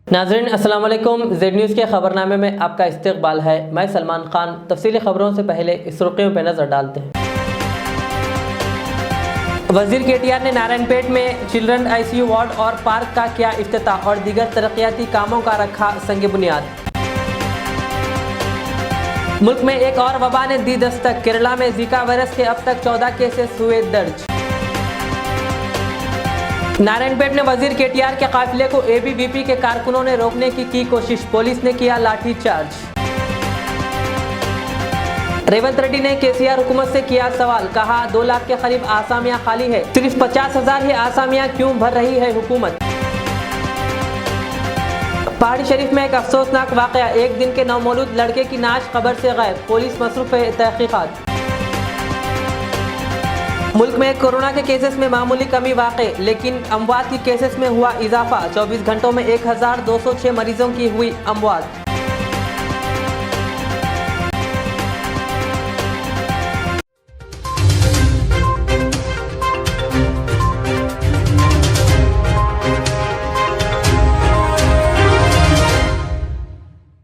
नाज़रीन अस्सलाम वालेकुम। जेड न्यूज़ के खबरनामे में आपका इस्तकबाल है। मैं सलमान खान। तफसीली खबरों से पहले इस सुर्खियों पर नजर डालते हैं। वजीर केटीआर ने नारायणपेट में चिल्ड्रन आईसीयू वार्ड और पार्क का किया इफ्तिताह और दीगर तरक्याती कामों का रखा संग बुनियाद। मुल्क में एक और वबा ने दी दस्तक। केरला में जीका वायरस के अब तक 14 केसेस हुए दर्ज। नारायणपेट में वजीर केटीआर के काफिले को एबीवीपी के कारकुनों ने रोकने की कोशिश। पुलिस ने किया लाठीचार्ज। रेवंत रेड्डी ने केसीआर हुकूमत से किया सवाल। कहा 2 लाख के करीब आसामियां खाली है, सिर्फ 50,000 ही आसामियां क्यों भर रही है हुकूमत। पहाड़ी शरीफ में एक अफसोसनाक वाकया। एक दिन के नौमौलूद लड़के की नाश खबर से गायब। पुलिस मसरूफ है तहकीकात। मुल्क में कोरोना के केसेस में मामूली कमी वाक़ई, लेकिन अमवात की केसेस में हुआ इजाफा। 24 घंटों में 1206 मरीजों की हुई अमवात।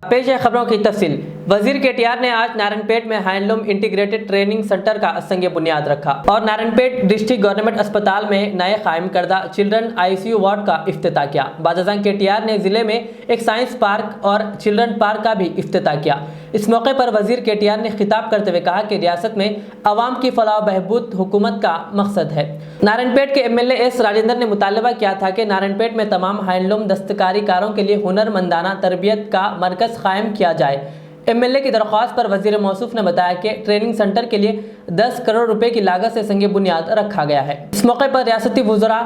पेश है खबरों की तफसील। वजीर केटीआर ने आज नारायणपेट में हैंडलूम इंटीग्रेटेड ट्रेनिंग सेंटर का संग बुनियाद रखा और नारायणपेट डिस्ट्रिक्ट गवर्नमेंट अस्पताल में नए कायम करदा चिल्ड्रन आईसीयू वार्ड का इफ्तिताह किया। बादशाह केटीआर ने जिले में एक साइंस पार्क और चिल्ड्रन पार्क का भी इफ्तिताह किया। इस मौके पर वजीर केटीआर ने खिताब करते हुए कहा कि रियासत में अवाम की फलाह बहबूद हुकूमत का मकसद है। नारायणपेट के एमएलए एस राजेंद्र ने मुतालबा किया था कि नारायणपेट में तमाम हैंडलूम दस्तकारीकारों के लिए हुनरमंदाना तरबियत का मरकज कायम किया जाए। एमएलए की दरख्वास्त पर वजीर मौसूफ ने बताया कि ट्रेनिंग सेंटर के लिए 10 करोड़ रुपए की लागत से संग बुनियाद रखा गया है। इस मौके पर रियासती वज़रा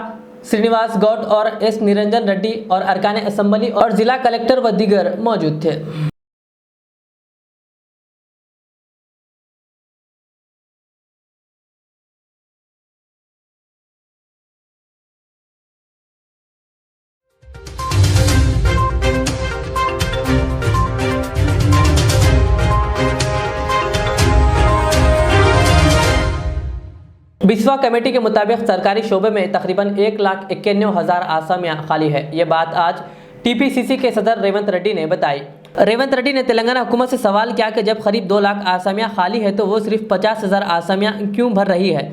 श्रीनिवास गौड और एस निरंजन रेड्डी और अरकान असम्बली और जिला कलेक्टर व दीगर मौजूद थे। बिस्वा कमेटी के मुताबिक सरकारी शोबे में तकरीबन 1,91,000 आसामियां खाली है। ये बात आज टीपीसीसी के सदर रेवंत रेड्डी ने बताई। रेवंत रेड्डी ने तेलंगाना हुकूमत से सवाल किया कि जब करीब 2 लाख आसामियां खाली है तो वो सिर्फ 50,000 आसामियां क्यों भर रही है।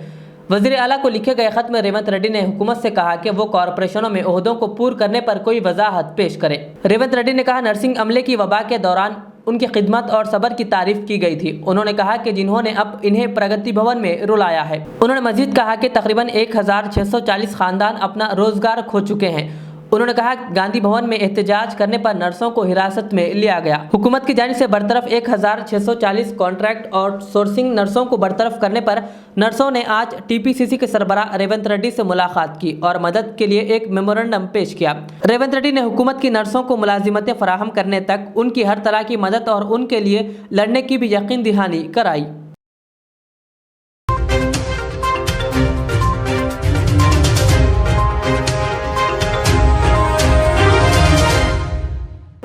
वज़ीर आला को लिखे गए खत में रेवंत रेड्डी ने हुकूमत से कहा कि वो कॉरपोरेशनों में ओहदों को पूरा करने पर कोई वजाहत पेश करे। रेवंत रेड्डी ने कहा नर्सिंग अमले की वबा के दौरान उनकी खिदमत और सब्र की तारीफ की गई थी। उन्होंने कहा कि जिन्होंने अब इन्हें प्रगति भवन में रुलाया है। उन्होंने मजीद कहा कि तकरीबन 1,640 खानदान अपना रोजगार खो चुके हैं। उन्होंने कहा गांधी भवन में एहतजाज करने पर नर्सों को हिरासत में लिया गया। हुकूमत की जानिब से बरतरफ 1,640 कॉन्ट्रैक्ट और सोर्सिंग नर्सों को बरतरफ करने पर नर्सों ने आज टीपीसीसी के सरबराह रेवंत रेड्डी से मुलाकात की और मदद के लिए एक मेमोरेंडम पेश किया। रेवंत रेड्डी ने हुकूमत की नर्सों को मुलाजिमतें फराहम करने तक उनकी हर तरह की मदद और उनके लिए लड़ने की भी यकीन दहानी कराई।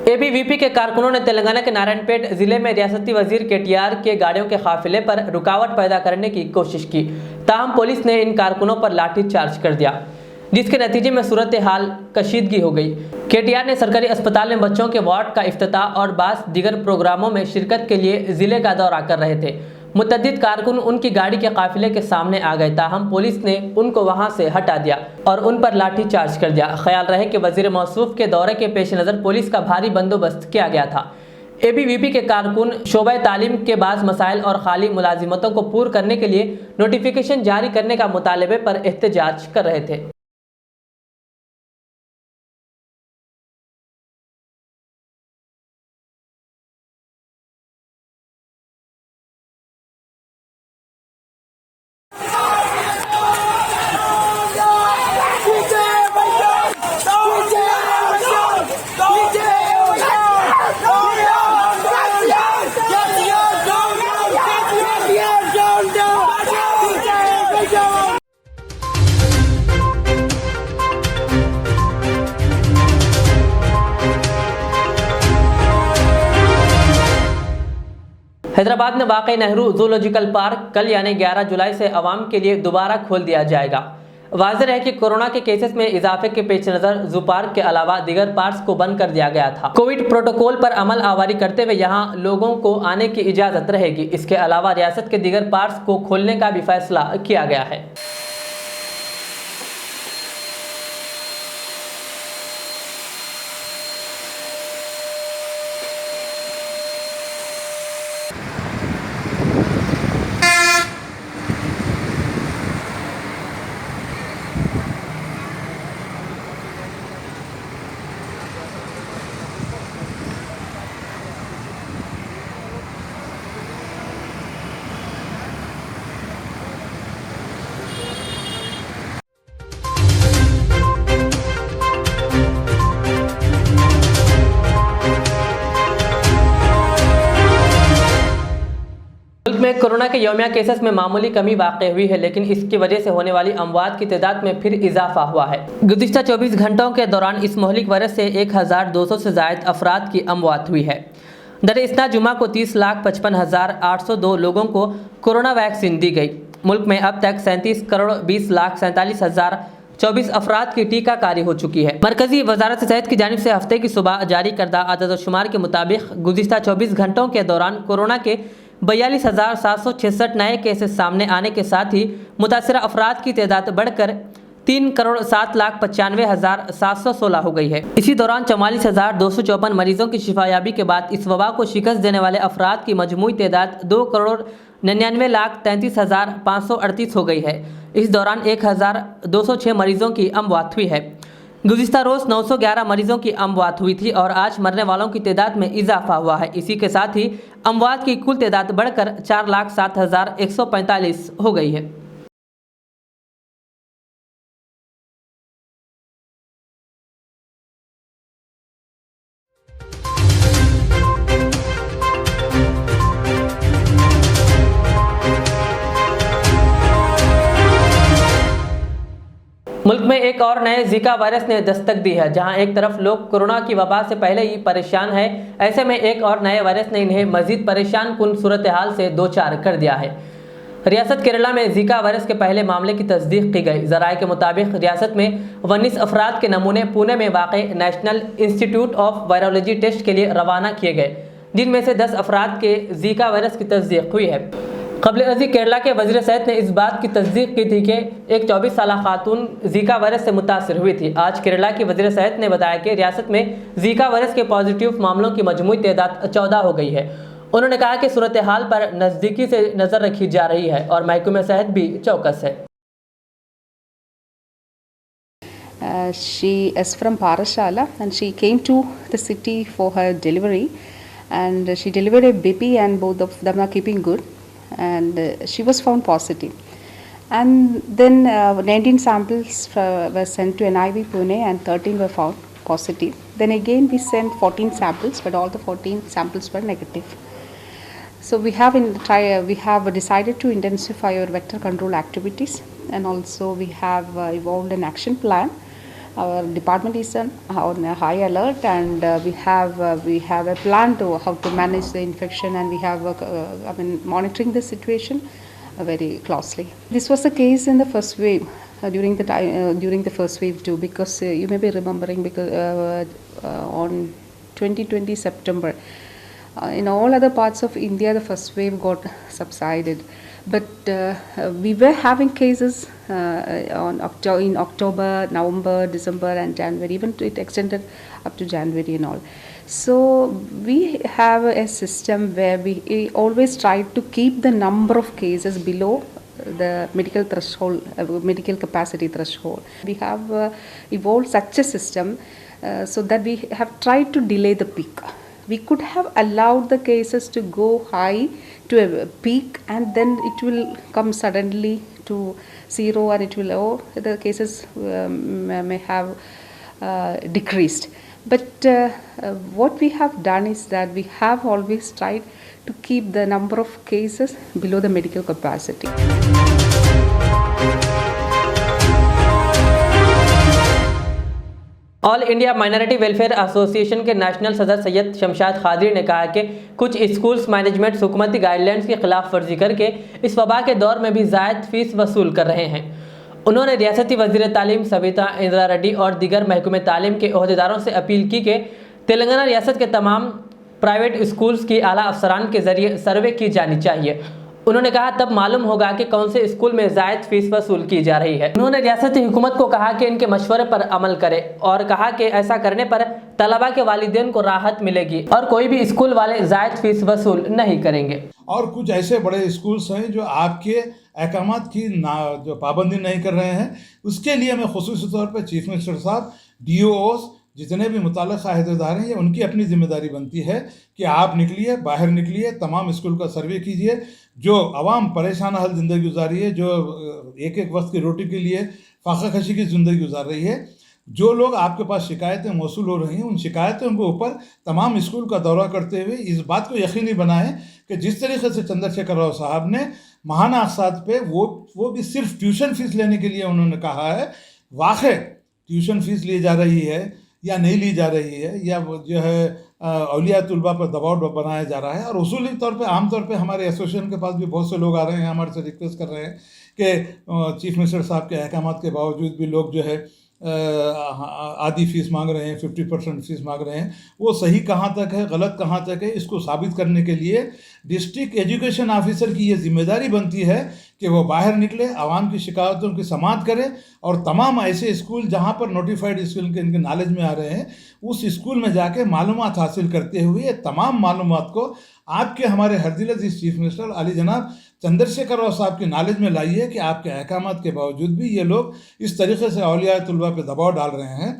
एबीवीपी के कारकुनों ने तेलंगाना के नारायणपेट जिले में रियासती वजीर केटीआर के गाड़ियों के काफिले पर रुकावट पैदा करने की कोशिश की। ताहम पुलिस ने इन कारकुनों पर लाठीचार्ज कर दिया, जिसके नतीजे में सूरत हाल कशीदगी हो गई। केटीआर ने सरकारी अस्पताल में बच्चों के वार्ड का इफ्तिताह और बास दीगर प्रोग्रामों में शिरकत के लिए जिले का दौरा कर रहे थे। मुतअद्दिद कारकुन उनकी गाड़ी के काफिले के सामने आ गए, ताहम पुलिस ने उनको वहां से हटा दिया और उन पर लाठीचार्ज कर दिया। ख्याल रहे कि वजीर मौसूफ के दौरे के पेश नज़र पुलिस का भारी बंदोबस्त किया गया था। एबीवीपी के कारकुन शोबा तालीम के बाज़ मसाइल और खाली मुलाजिमतों को पूरा करने के लिए नोटिफिकेशन जारी करने का मुतालबे पर एहतजाज कर रहे थे। हैदराबाद में वाक़ई नेहरू जूलॉजिकल पार्क कल यानी 11 जुलाई से आवाम के लिए दोबारा खोल दिया जाएगा। वाज़ेह है कि कोरोना के केसेस में इजाफे के पेश नज़र जू पार्क के अलावा दीगर पार्क्स को बंद कर दिया गया था। कोविड प्रोटोकॉल पर अमल आवारी करते हुए यहाँ लोगों को आने की इजाज़त रहेगी। इसके अलावा रियासत के दीगर पार्क्स को खोलने का भी फैसला किया गया है। मुल्क में कोरोना के यौमिया केसेस में मामूली कमी वाक़ हुई है, लेकिन इसकी वजह से होने वाली अमवात की तादाद में फिर इजाफा हुआ है। गुज़िश्ता 24 घंटों के दौरान इस मोहलिक वायरस से 1200 से ज़ायद अफराद की अमवात हुई है। दर-ए-इस्ना जुमा को 30,55,802 लोगों को कोरोना वैक्सीन दी गई। मुल्क में अब तक 37,20,47,024 अफराद की टीकाकारी हो चुकी है। मरकजी वजारत सेहत की जानिब से हफ्ते की सुबह जारी करदा आदद-ओ-शुमार के मुताबिक गुज़िश्ता 24 घंटों के दौरान कोरोना के 42,766 नए केसेस सामने आने के साथ ही मुतासरा अफराद की तादाद बढ़कर 3,07,95,716 हो गई है। इसी दौरान 44,254 मरीजों की शिफायाबी के बाद इस वबा को शिकस्त देने वाले अफराद की मजमूई तादाद 2,99,33,538 हो गई है। इस दौरान 1,206 मरीजों की अमवात हुई है। गुज़िश्ता रोज़ 911 मरीजों की अमवात हुई थी और आज मरने वालों की तादाद में इजाफा हुआ है। इसी के साथ ही अमवात की कुल तादाद बढ़कर 4,07,145 हो गई है। मुल्क में एक और नए जीका वायरस ने दस्तक दी है। जहां एक तरफ लोग कोरोना की वबा से पहले ही परेशान हैं, ऐसे में एक और नए वायरस ने इन्हें मजीद परेशान कुन सूरत हाल से दो चार कर दिया है। रियासत केरला में जीका वायरस के पहले मामले की तस्दीक की गई। ज़राए के मुताबिक रियासत में 19 अफराद के नमूने पुणे में वाक़े national institute of virology test के लिए रवाना किए गए, जिनमें से 10 अफराद के जीका वायरस की तस्दीक हुई है। क़ब्ल अज़ी केरला के वज़ीर सेहत ने इस बात की तस्दीक की थी कि एक 24 साल खातून जीका वायरस से मुतासर हुई थी। आज केरला की वज़ीर सेहत ने बताया कि रियासत में जीका वायरस के पॉजिटिव मामलों की मजमूई तादाद 14 हो गई है। उन्होंने कहा कि सूरत हाल पर नज़दीकी से नज़र रखी जा रही है और महकमे सेहत भी चौकस है। She is from Parashala and she came to the city for her delivery, and she delivered a baby and both of them are keeping good, and she was found positive. And then 19 samples were sent to NIV Pune and 13 were found positive. Then again we sent 14 samples, but all the 14 samples were negative. So we have decided to intensify our vector control activities, and also we have evolved an action plan. Our department is on high alert, and we have a plan to how to manage the infection, and we have monitoring the situation very closely. This was the case in the first wave, during the first wave too, because you may be remembering, because on 2020 September, in all other parts of India the first wave got subsided, but we were having cases in October, November, December and January, even it extended up to January and all. So we have a system where we always try to keep the number of cases below the medical threshold, medical capacity threshold. We have evolved such a system so that we have tried to delay the peak. We could have allowed the cases to go high to a peak, and then it will come suddenly to zero, and it will the cases may have decreased. But what we have done is that we have always tried to keep the number of cases below the medical capacity. All India minority welfare association के national सदर सैयद शमशाद खादरी ने कहा कि कुछ schools management हुकूमती guidelines की खिलाफ वर्जी करके इस वबा के दौर में भी ज़ायद फीस वसूल कर रहे हैं। उन्होंने रियासती वज़ीर तालीम सविता इंदिरा रेड्डी और दीगर महकमे तालीम के ओहदेदारों से अपील की कि तेलंगाना रियासत के तमाम प्राइवेट स्कूल्स की आला अफसरान के जरिए सर्वे की जानी चाहिए। उन्होंने कहा तब मालूम होगा कि कौन से स्कूल में जायद फीस वसूल की जा रही है। उन्होंने रियासती हुकूमत को कहा कि इनके मशवरे पर अमल करे और कहा कि ऐसा करने पर तलबा के वालिदैन को राहत मिलेगी और कोई भी स्कूल वाले जायद फीस वसूल नहीं करेंगे। और कुछ ऐसे बड़े स्कूल्स हैं जो आपके अहकामात की जो पाबंदी नहीं कर रहे हैं, उसके लिए मैं खुसूसी तौर पर चीफ मिनिस्टर साहब, DOOs, जितने भी मुताल्लिक़ अहदेदार हैं, ये उनकी अपनी जिम्मेदारी बनती है कि आप निकलिए, बाहर निकलिए, तमाम स्कूल का सर्वे कीजिए। जो आवाम परेशान हाल ज़िंदगी गुजार रही है, जो एक एक वक्त की रोटी के लिए फाका खशी की ज़िंदगी गुजार रही है, जो लोग आपके पास शिकायतें मौसूल हो रही हैं, उन शिकायतों के ऊपर तमाम स्कूल का दौरा करते हुए इस बात को यकीनी बनाएं कि जिस तरीके से चंद्रशेखर राव साहब ने महाना अक़साद पे वो भी सिर्फ ट्यूशन फीस लेने के लिए उन्होंने कहा है, वाक़ई ट्यूशन फीस ली जा रही है या नहीं ली जा रही है, या जो है औलिया तुलबा पर दबाव बनाया जा रहा है। और उसूली तौर पे आम तौर पे हमारे एसोसिएशन के पास भी बहुत से लोग आ रहे हैं, हमारे से रिक्वेस्ट कर रहे हैं कि चीफ मिनिस्टर साहब के अहकामात के बावजूद भी लोग जो है आधी फीस मांग रहे हैं, 50% फीस मांग रहे हैं। वो सही कहाँ तक है, गलत कहाँ तक है, इसको साबित करने के लिए डिस्ट्रिक्ट एजुकेशन ऑफिसर की ये जिम्मेदारी बनती है कि वो बाहर निकले, आवाम की शिकायतों की समाअत करे और तमाम ऐसे स्कूल जहाँ पर नोटिफाइड स्कूल के इनके नॉलेज में आ रहे हैं, उस स्कूल में जाके मालूमात हासिल करते हुए तमाम मालूमात को आपके हमारे हरदिल अज़ीज़ चीफ मिनिस्टर अली जनाब चंद्रशेखर राव साहब की नॉलेज में लाइए कि आपके अहकामात के बावजूद भी ये लोग इस तरीके से औलिया तुलबा पे दबाव डाल रहे हैं।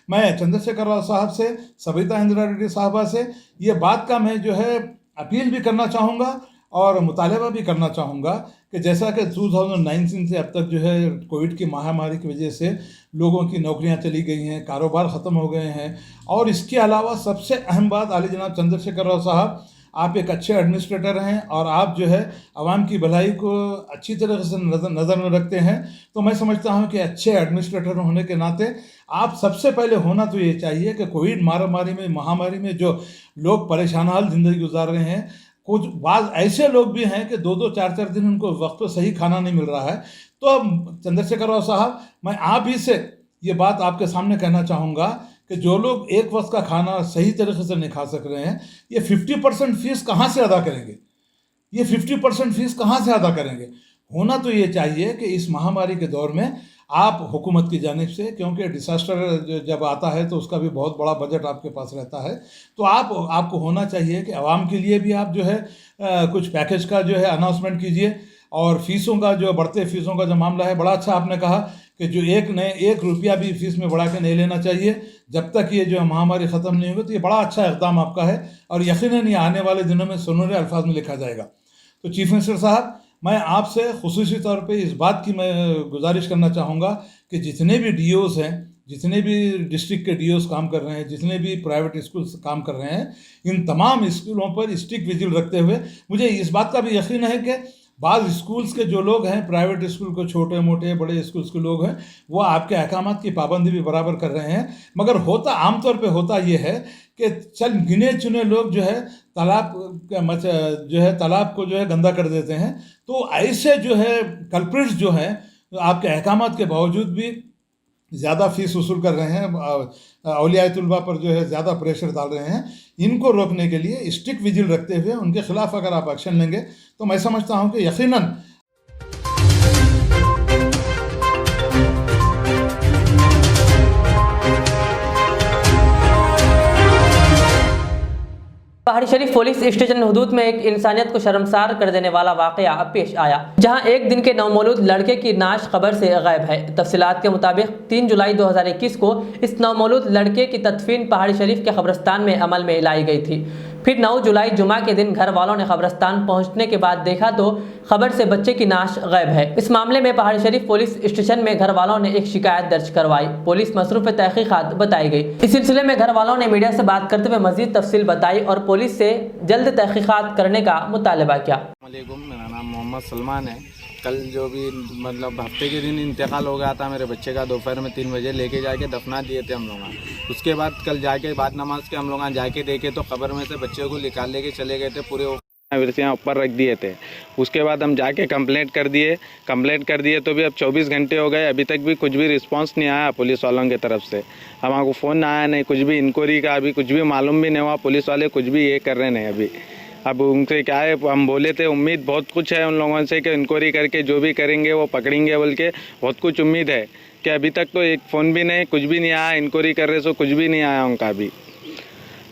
मैं चंद्रशेखर राव साहब से, सविता इंदिरा रेड्डी साहबा से ये बात का मैं जो है अपील भी करना चाहूँगा और मुतालबा भी करना चाहूँगा कि जैसा कि 2019 से अब तक जो है कोविड की महामारी की वजह से लोगों की नौकरियां चली गई हैं, कारोबार ख़त्म हो गए हैं, और इसके अलावा सबसे अहम बात आली जनाब चंद्रशेखर राव साहब, आप एक अच्छे एडमिनिस्ट्रेटर हैं और आप जो है आवाम की भलाई को अच्छी तरह से नज़र में रखते हैं। तो मैं समझता हूं कि अच्छे एडमिनिस्ट्रेटर होने के नाते आप सबसे पहले होना तो ये चाहिए कि कोविड महामारी में जो लोग परेशान हाल ज़िंदगी गुजार रहे हैं, कुछ बाज़ ऐसे लोग भी हैं कि 2-2 4-4 दिन उनको वक्त पर सही खाना नहीं मिल रहा है। तो अब चंद्रशेखर राव साहब, मैं आप ही से ये बात आपके सामने कहना चाहूँगा कि जो लोग एक वक्त का खाना सही तरीके से नहीं खा सक रहे हैं, ये 50% फीस कहाँ से अदा करेंगे? ये 50% फीस कहाँ से अदा करेंगे? होना तो ये चाहिए कि इस महामारी के दौर में आप हुकूमत की जानिब से, क्योंकि डिसास्टर जब आता है तो उसका भी बहुत बड़ा बजट आपके पास रहता है, तो आपको होना चाहिए कि आवाम के लिए भी आप जो है कुछ पैकेज का जो है अनाउंसमेंट कीजिए। और फीसों का जो बढ़ते फीसों का जो मामला है, बड़ा अच्छा आपने कहा कि जो एक रुपया भी फीस में बढ़ा के नहीं लेना चाहिए जब तक ये जो महामारी ख़त्म नहीं होगी। तो ये बड़ा अच्छा इक़दाम आपका है और यकीनन ये आने वाले दिनों में सुनहरे अल्फाज में लिखा जाएगा। तो चीफ मिनिस्टर साहब, मैं आपसे खुसूसी तौर पे इस बात की मैं गुजारिश करना चाहूँगा कि जितने भी DOs हैं, जितने भी डिस्ट्रिक्ट के DOs काम कर रहे हैं, जितने भी प्राइवेट स्कूल्स काम कर रहे हैं, इन तमाम स्कूलों पर स्ट्रिक्ट विजिल रखते हुए, मुझे इस बात का भी यकीन है कि बाज़ स्कूल्स के जो लोग हैं, प्राइवेट स्कूल को छोटे मोटे बड़े स्कूल्स के लोग हैं, वो आपके अहकामात की पाबंदी भी बराबर कर रहे हैं। मगर आमतौर पे होता ये है कि चल गिने चुने लोग जो है तालाब को जो है गंदा कर देते हैं। तो ऐसे जो है कल्प्रिट्स जो हैं, आपके अहकामात के बावजूद भी ज़्यादा फीस वसूल कर रहे हैं, औलिया तुलबा पर जो है ज़्यादा प्रेशर डाल रहे हैं, इनको रोकने के लिए स्ट्रिक्ट विजिल रखते हुए उनके खिलाफ अगर आप एक्शन लेंगे तो मैं समझता हूं कि यकीनन पहाड़ी शरीफ पुलिस स्टेशन हुदूद में एक इंसानियत को शर्मसार कर देने वाला वाकया पेश आया, जहां एक दिन के नवमौलूद लड़के की नाश खबर से गायब है। तफसीलात के मुताबिक 3 जुलाई 2021 को इस नवमौलूद लड़के की तदफीन पहाड़ी शरीफ के कब्रिस्तान में अमल में लाई गई थी। फिर 9 जुलाई जुमा के दिन घर वालों ने कब्रिस्तान पहुंचने के बाद देखा तो खबर से बच्चे की नाश गायब है। इस मामले में पहाड़ी शरीफ पुलिस स्टेशन में घर वालों ने एक शिकायत दर्ज करवाई। पुलिस मसरूफ तहकीकात बताई गई। इस सिलसिले में घर वालों ने मीडिया से बात करते हुए मजीद तफसील बताई और पुलिस से जल्द तहकीकात करने का मुतालबा किया। मेरा नाम मोहम्मद सलमान है। कल जो भी मतलब हफ्ते के दिन इंतकाल हो गया था मेरे बच्चे का, दोपहर में 3 बजे लेके जाके दफना दिए थे हम लोग। उसके बाद कल जाके बाद नमाज के हम लोग जाके देखे तो कब्र में से बच्चे को निकाल लेके चले गए थे। पूरे कुर्सियाँ ऊपर रख दिए थे। उसके बाद हम जाके कंप्लेंट कर दिए तो भी अब 24 घंटे हो गए, अभी तक भी कुछ भी रिस्पांस नहीं आया पुलिस वालों की तरफ से। हमारे फ़ोन आया नहीं, कुछ भी इंक्वायरी का अभी कुछ भी मालूम भी नहीं हुआ। पुलिस वाले कुछ भी ये कर रहे नहीं अभी। अब उनसे क्या है, हम बोले थे उम्मीद बहुत कुछ है उन लोगों से कि इंक्वायरी करके जो भी करेंगे वो पकड़ेंगे बोल के बहुत कुछ उम्मीद है कि अभी तक तो एक फ़ोन भी नहीं, कुछ भी नहीं आया। इंक्वायरी कर रहे सो कुछ भी नहीं आया उनका भी।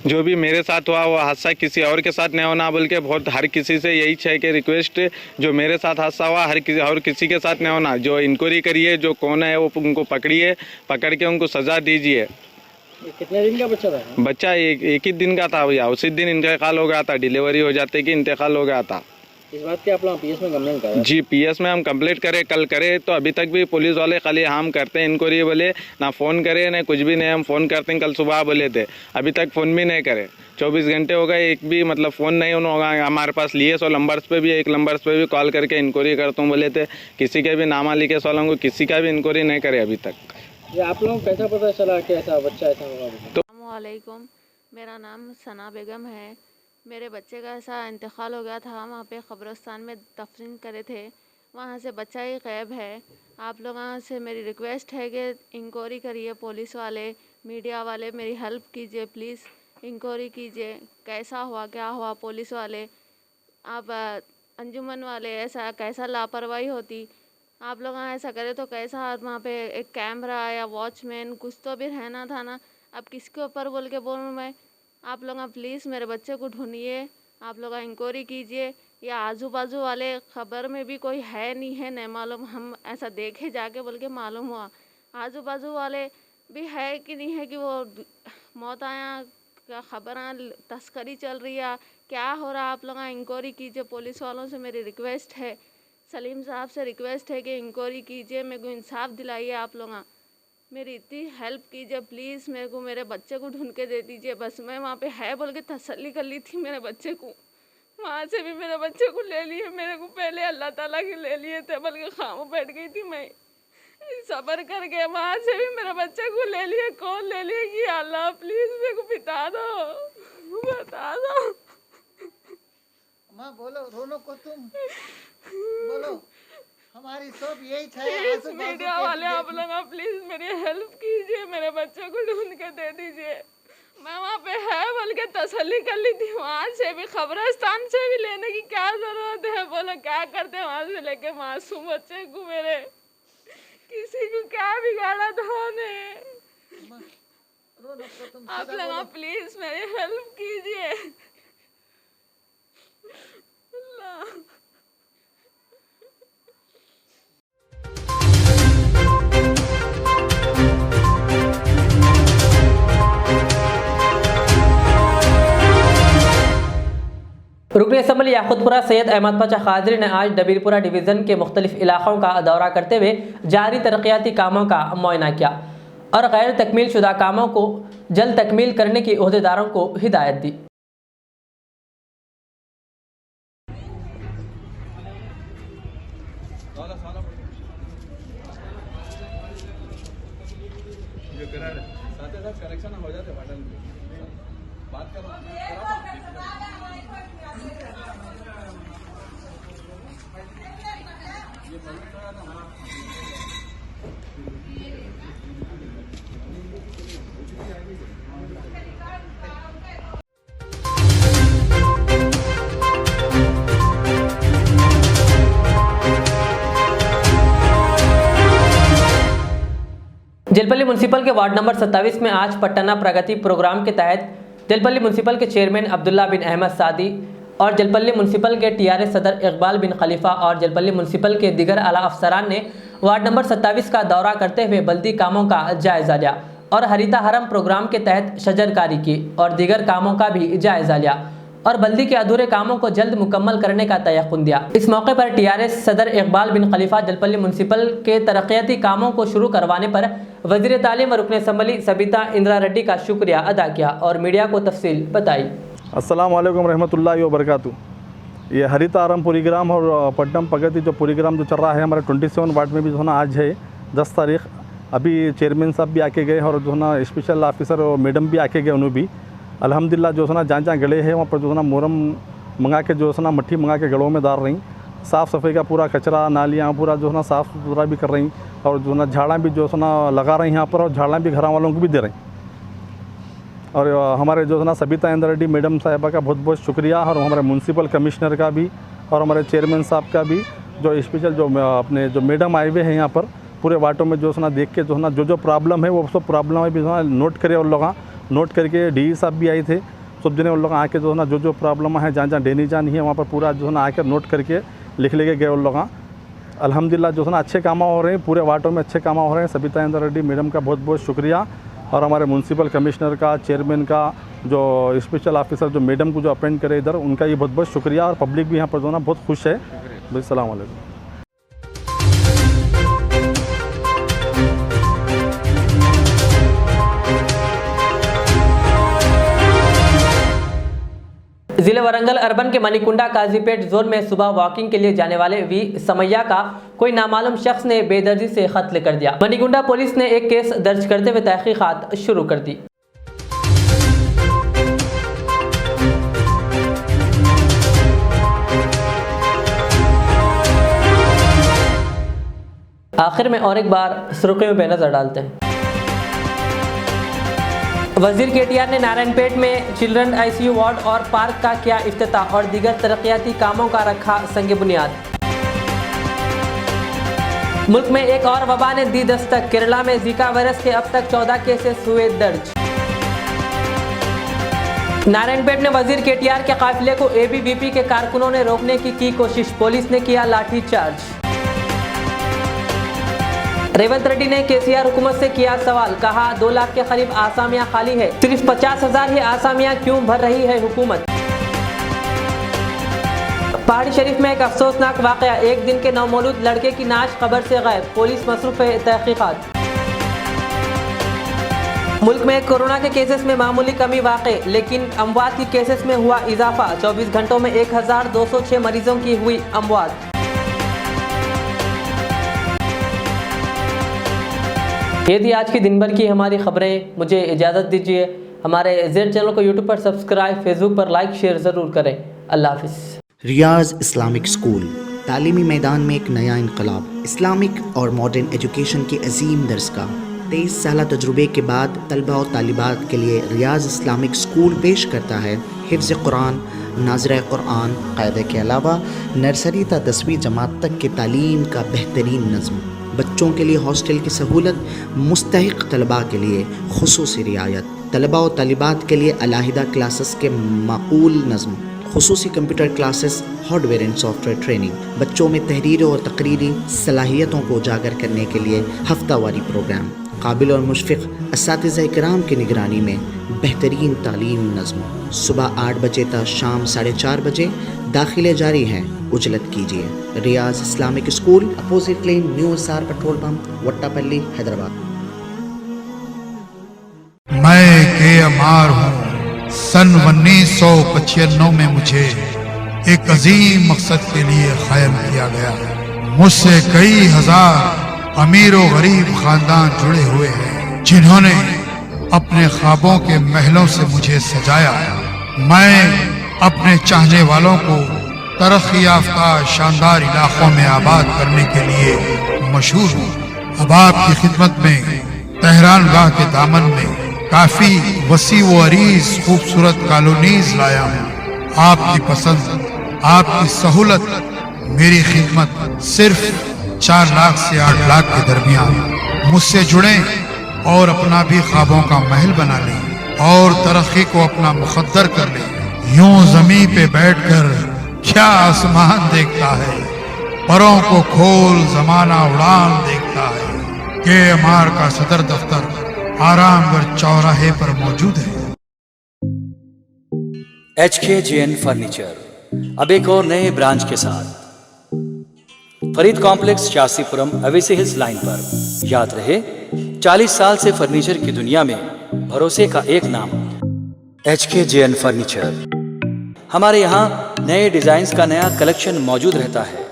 जो भी मेरे साथ हुआ वो हादसा किसी और के साथ नहीं होना बोल के बहुत हर किसी से यही है कि रिक्वेस्ट, जो मेरे साथ हादसा हुआ हर किसी और किसी के साथ नहीं होना। जो इंक्वायरी करिए, जो कौन है वो उनको पकड़िए, पकड़ के उनको सज़ा दीजिए। कितने दिन का बच्चा था? बच्चा एक ही दिन का था भैया, उसी दिन इंतकाल हो गया था। डिलीवरी हो जाते कि इंतकाल हो गया था। इस बात की आप लोग पीएस में कंप्लेंट करें? जी पीएस में हम कंप्लेंट करे, कल करे, तो अभी तक भी पुलिस वाले खाली हम करते हैं इंक्वायरी बोले, ना फ़ोन करे ना कुछ भी नहीं। हम फ़ोन करते हैं, कल सुबह बोले थे, अभी तक फ़ोन भी नहीं करे। 24 घंटे हो गए, एक भी मतलब फ़ोन नहीं उन्होंने हमारे पास लिए। 100 नंबर्स पे भी, एक नंबर्स पे भी कॉल करके इंक्वायरी करता हूँ बोले थे। किसी के भी नामा लिखे वालों को किसी का भी इंक्वायरी नहीं करे अभी तक। ये आप लोगों को कैसा पता चला कि ऐसा बच्चा ऐसा होगा? अस्सलामुअलैकुम, मेरा नाम सना बेगम है। मेरे बच्चे का ऐसा इंतकाल हो गया था, वहाँ पे कब्रिस्तान में दफन करे थे, वहाँ से बच्चा ही गायब है। आप लोगों से मेरी रिक्वेस्ट है कि इंक्वायरी करिए, पुलिस वाले मीडिया वाले मेरी हेल्प कीजिए, प्लीज़ इंक्वायरी कीजिए कैसा हुआ क्या हुआ। पुलिस वाले आप अंजुमन वाले ऐसा कैसा लापरवाही होती, आप लोग ऐसा करे तो कैसा। वहाँ पे एक कैमरा या वॉचमैन कुछ तो भी रहना था ना। अब किसके ऊपर बोल के बोलूँ मैं? आप लोग प्लीज़ मेरे बच्चे को ढूंढिए, आप लोग इंक्वायरी कीजिए। या आजू बाजू वाले खबर में भी कोई है नहीं मालूम, हम ऐसा देखे जाके बोल के मालूम हुआ। आजू बाजू वाले भी है कि नहीं है कि वो मौत आया का खबर तस्करी चल रही है, क्या हो रहा। आप लोग इंक्वायरी कीजिए। पुलिस वालों से मेरी रिक्वेस्ट है, सलीम साहब से रिक्वेस्ट है कि इंक्वायरी कीजिए, मेरे को इंसाफ दिलाइए। आप लोग मेरी इतनी हेल्प कीजिए प्लीज़, मेरे को मेरे बच्चे को ढूंढ के दे दीजिए। बस मैं वहाँ पे है बोल के तसल्ली कर ली थी मेरे बच्चे को, वहाँ से भी मेरे बच्चे को ले लिए। मेरे को पहले अल्लाह ताला के ले लिए थे बोल के खामोश बैठ गई थी मैं, सब्र करके। वहाँ से भी मेरे बच्चे को ले लिए। कौन ले लिए कि अल्लाह प्लीज़ मेरे को बता दो। माँ बोलो, रोनो को तुम बोलो, हमारी सब यही है। मीडिया वाले आप लोग प्लीज मेरी हेल्प कीजिए, मेरे बच्चे को ढूंढ के दे दीजिए। मैं वहाँ पे है बोल के तसल्ली कर ली थी, वहाँ से भी कब्रिस्तान से भी लेने की क्या जरूरत है? बोलो क्या करते वहाँ से लेके मासूम बच्चे को मेरे, किसी को क्या बिगाड़ा था ने? आप लोग प्लीज मेरी हेल्प कीजिए। रुकन असम्बली याकुतपुरा सैयद अहमद पाशा कादरी ने आज डबीरपुरा डिवीज़न के मुख्तलिफ इलाकों का दौरा करते हुए जारी तरक्याती कामों का मुआयना किया और गैर तकमील शुदा कामों को जल्द तकमील करने की ओहदेदारों को हिदायत दी। जलपल्ली म्यूनसिपल के वार्ड नंबर 27 में आज पटना प्रगति प्रोग्राम के तहत जलपल्ली म्यूनसिपल के चेयरमैन अब्दुल्ला बिन अहमद सादी और जलपल्ली म्यूनसिपल के टीआरएस सदर इकबाल बिन खलीफा और जलपल्ली म्यूनसिपल के दीगर आला अफसरान ने वार्ड नंबर 27 का दौरा करते हुए बल्दी कामों का जायजा लिया और हरिता हरम प्रोग्राम के तहत शजरकारी की और दीगर कामों का भी जायजा लिया और बल्दी के अधूरे कामों को जल्द मुकम्मल करने का तयक़ुन दिया। इस मौके पर टीआरएस सदर इकबाल बिन खलीफा जलपल्ली म्यूनसिपल के तरक्याती कामों को शुरू करवाने पर वज़ीर तालीम व रुकन असम्बली सबिता इंदिरा रेड्डी का शुक्रिया अदा किया और मीडिया को तफसील बताई। अस्सलाम वालेकुम रहमतुल्लाहि व बरकातुहू। ये हरिता हरम प्रोग्राम और पट्टम प्रगति जो प्रोग्राम जो चल रहा है हमारे 27 वार्ड में भी जो है ना आज है 10 तारीख। अभी चेयरमैन साहब भी आके गए और जो है ना स्पेशल ऑफिसर और मैडम भी आके गए, उन्होंने भी अल्हम्दुलिल्लाह जो है ना जहाँ जहाँ गए हैं वहाँ पर जो है ना मुहर्रम मंगा के जो है ना मट्टी मंगा के गड़ों में डाल रही, साफ़ सफाई का पूरा कचरा नालियाँ पूरा जो है ना साफ़ सुथरा भी कर रही, और जो है ना झाड़ा भी जो है ना लगा रही यहाँ पर, और झाड़ा भी घर वालों को भी दे रही। और हमारे जो है ना सबिता इंद्र रेड्डी मैडम साहिबा का बहुत बहुत शुक्रिया, और हमारे म्यूनसिपल कमिश्नर का भी, और हमारे चेयरमैन साहब का भी, जो स्पेशल जो अपने जो मैडम आए हुए हैं यहाँ पर पूरे वार्डों में जो है ना देख के जो है ना जो प्रॉब्लम है वो सब प्रॉब्लम है भी जो है नोट करे, और लोग नोट करके डी साहब भी आए थे, सब जने उन लोग आके जो है ना जो प्रॉब्लम है जहाँ जहाँ देनी जानी है वहाँ पर पूरा जो है ना आकर नोट करके लिख लेके गए उन लोग। अल्हम्दुलिल्लाह जो है ना अच्छे काम हो रहे हैं, पूरे वार्डों में अच्छे काम हो रहे हैं। सबिता इंद्र रेड्डी मैडम का बहुत बहुत शुक्रिया, और हमारे म्यूनसिपल कमिश्नर का, चेयरमैन का, जो स्पेशल ऑफिसर जो मैडम को जो अपॉइंट करे इधर, उनका ये बहुत बहुत शुक्रिया। और पब्लिक भी यहाँ पर जो है ना बहुत खुश है। अस्सलाम वालेकुम। जिले वरंगल अर्बन के मणिकुंडा काजीपेट जोन में सुबह वॉकिंग के लिए जाने वाले वी समैया का कोई नामालूम शख्स ने बेदर्जी से कत्ल कर दिया। मणिकुंडा पुलिस ने एक केस दर्ज करते हुए तहकीकात शुरू कर दी। आखिर में और एक बार सुर्खियों में नजर डालते हैं। वजीर केटीआर ने नारायणपेट में चिल्ड्रन आईसीयू वार्ड और पार्क का किया इफ्तिताह और दीगर तरक्याती कामों का रखा संग बुनियाद। मुल्क में एक और वबा ने दी दस्तक, केरला में जीका वायरस के अब तक 14 केसेस हुए दर्ज। नारायणपेट में वजीर केटीआर के काफिले को एबीवीपी के कारकुनों ने रोकने की कोशिश, पुलिस ने किया लाठीचार्ज। रेवंत रेड्डी ने केसीआर हुकूमत से किया सवाल, कहा 2 लाख के करीब आसामियां खाली है, सिर्फ 50,000 ही आसामियां क्यों भर रही है हुकूमत। पहाड़ी शरीफ में एक अफसोसनाक वाकया, एक दिन के नौमौलूद लड़के की नाश खबर से गायब, पुलिस मसरूफ है तहकीकात। मुल्क में कोरोना के केसेस में मामूली कमी वाक़ई, लेकिन अमवात की केसेस में हुआ इजाफा, 24 घंटों में 1206 मरीजों की हुई अमवात। ये थी आज की दिन भर की हमारी खबरें। मुझे इजाज़त दीजिए। हमारे जेड चैनल को यूट्यूब पर सब्सक्राइब, फेसबुक पर लाइक शेयर ज़रूर करें। अल्लाह हाफिज़। रियाज इस्लामिक स्कूल, तालीमी मैदान में एक नया इनकलाब। इस्लामिक और मॉडर्न एजुकेशन की अजीम दरसगाह। 23 साल तजुर्बे के बाद तलबा और तालिबात के लिए रियाज इस्लामिक स्कूल पेश करता है हिफ्ज़ कुरान, नाज़िरा कुरान, क़ायदे के अलावा नर्सरी ता 10वीं जमात तक की तालीम का बेहतरीन नज़्म। बच्चों के लिए हॉस्टल की सहूलत, मुस्तहिक़ तलबा के लिए खुसूसी रियायत, तलबा और तालिबात के लिए अलहदा क्लासेस के माकूल नज़्म, खुसूसी computer classes, hardware and software training. बच्चों में तहरीर और तकरीरी सलाहियतों को उजागर करने के लिए हफ्तावारी प्रोग्राम। काबिल और मुशफ़िक़ असातिज़ा किराम की निगरानी में बेहतरीन तालीम नज़्म। सुबह 8 बजे तक शाम 4:30 बजे दाखिले जारी हैं, उजलत कीजिए। Riyaz Islamic school, opposite lane, new SR petrol pump, Vattapalli, Hyderabad. मैं के अमार हूँ। सन 1995 में मुझे एक अजीम मकसद के लिए क़ायम किया गया। मुझसे कई हजार अमीर और गरीब खानदान जुड़े हुए हैं, जिन्होंने अपने ख्वाबों के महलों से मुझे सजाया। मैं अपने चाहने वालों को तरक्की याफ्ता शानदार इलाकों में आबाद करने के लिए मशहूर हूँ। अब आपकी खिदमत में तेहरान गाह के दामन में काफी वसी व अरीज खूबसूरत कॉलोनीज लाया हूँ। आपकी पसंद, आपकी सहूलत, मेरी खिदमत सिर्फ 4 लाख से 8 लाख के दरमियान। मुझसे जुड़े और अपना भी ख्वाबों का महल बना लें और तरक्की को अपना मुकद्दर कर लें। यूं जमीन पे बैठकर क्या आसमान देखता है, परों को खोल जमाना उड़ान देखता है। के अमार का सदर दफ्तर आरामगढ़ चौराहे पर मौजूद है। HKJN फर्नीचर अब एक और नए ब्रांच के साथ Farid complex, Shasipuram, Owaisi hills line पर। याद रहे, 40 साल से फर्नीचर की दुनिया में भरोसे का एक नाम HKJN फर्नीचर। हमारे यहाँ नए डिजाइन्स का नया कलेक्शन मौजूद रहता है।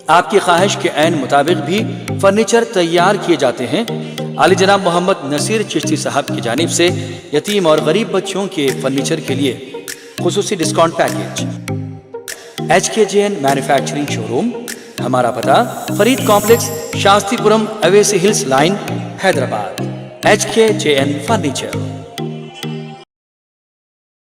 आपकी ख्वाहिश के ऐन मुताबिक भी फर्नीचर तैयार किए जाते हैं। आली जनाब मोहम्मद नसीर चिश्ती साहब की जानिब से यतीम और गरीब बच्चों के फर्नीचर के लिए खुसूसी discount package. HKJN manufacturing showroom, हमारा पता Farid complex, Shastripuram, Owaisi hills line, Hyderabad. HKJN furniture.